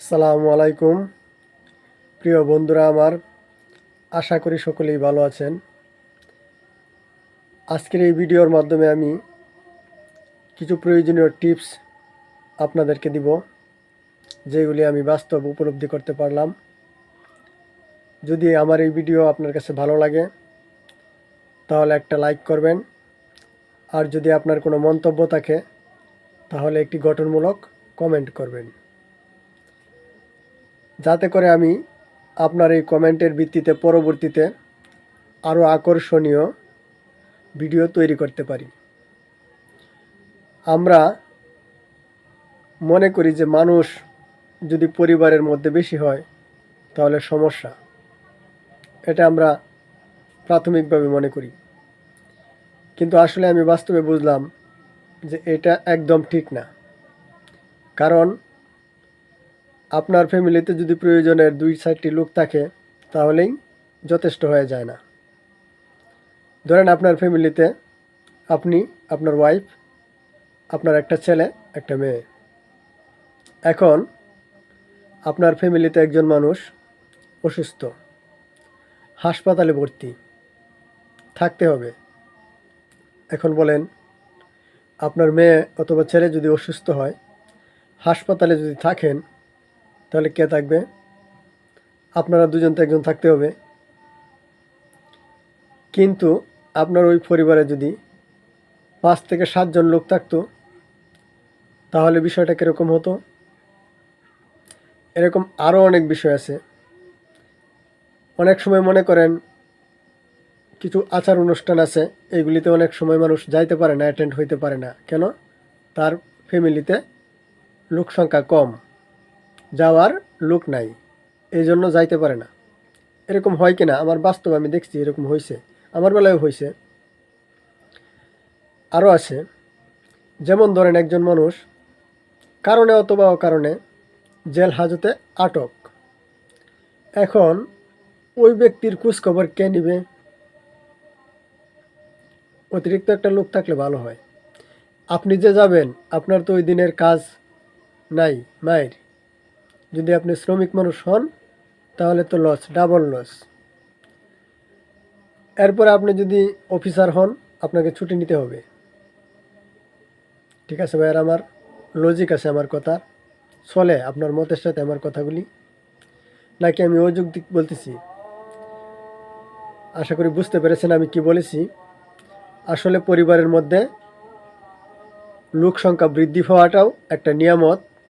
আসসালামু আলাইকুম প্রিয় বন্ধুরা আমার, আশা করি সকলেই ভালো আছেন। আজকের এই ভিডিওর মাধ্যমে আমি কিছু প্রয়োজনীয় টিপস আপনাদেরকে দিব, যেগুলি আমি বাস্তব উপলব্ধি করতে পারলাম। যদি আমার এই ভিডিও আপনার কাছে ভালো লাগে তাহলে একটা লাইক করবেন, আর যদি আপনার কোনো মন্তব্য থাকে তাহলে একটি গঠনমূলক কমেন্ট করবেন, যাতে করে আমি আপনার এই কমেন্টের ভিত্তিতে পরবর্তীতে আরও আকর্ষণীয় ভিডিও তৈরি করতে পারি। আমরা মনে করি যে মানুষ যদি পরিবারের মধ্যে বেশি হয় তাহলে সমস্যা, এটা আমরা প্রাথমিকভাবে মনে করি। কিন্তু আসলে আমি বাস্তবে বুঝলাম যে এটা একদম ঠিক না। কারণ আপনার ফ্যামিলিতে যদি প্রয়োজনের 2-4টি লোক থাকে তাহলেই যথেষ্ট হয়ে যায় না। ধরেন আপনার ফ্যামিলিতে আপনি, আপনার ওয়াইফ, আপনার একটা ছেলে, একটা মেয়ে। এখন আপনার ফ্যামিলিতে একজন মানুষ অসুস্থ, হাসপাতালে ভর্তি, থাকতে হবে। এখন বলেন, আপনার মেয়ে অথবা ছেলে যদি অসুস্থ হয়, হাসপাতালে যদি থাকেন, তাহলে কে থাকবে? আপনারা দুজন তো একজন থাকতে হবে। কিন্তু আপনার ওই পরিবারে যদি 5 থেকে 7 জন লোক থাকতো তাহলে বিষয়টা কীরকম হতো? এরকম আরও অনেক বিষয় আছে। অনেক সময় মনে করেন কিছু আচার অনুষ্ঠান আছে, এইগুলিতে অনেক সময় মানুষ যাইতে পারে না, অ্যাটেন্ড হইতে পারে না। কেন? তার ফ্যামিলিতে লোক সংখ্যা কম, যাওয়ার লোক নাই, এই জন্য যাইতে পারে না। এরকম হয় কি না? আমার বাস্তব আমি দেখছি, এরকম হয়েছে, আমার বেলায়ও হয়েছে। আরও আছে, যেমন ধরেন একজন মানুষ কারণে অথবা অকারণে জেল হাজতে আটক। এখন ওই ব্যক্তির খোঁজখবর কে নিবে? অতিরিক্ত একটা লোক থাকলে ভালো হয়। আপনি যে যাবেন, আপনার তো ওই দিনের কাজ নাই মায়ের। যদি আপনি শ্রমিক মানুষ হন তাহলে তো লস, ডাবল লস। এরপরে আপনি যদি অফিসার হন, আপনাকে ছুটি নিতে হবে। ঠিক আছে ভাইয়ার, আমার লজিক আছে, আমার কথা চলে আপনার মতের সাথে আমার কথাগুলি, নাকি আমি অযৌক্তিক বলতেছি? আশা করি বুঝতে পেরেছেন আমি কি বলেছি। আসলে পরিবারের মধ্যে লোক সংখ্যা বৃদ্ধি হওয়াটাও একটা নিয়ামত,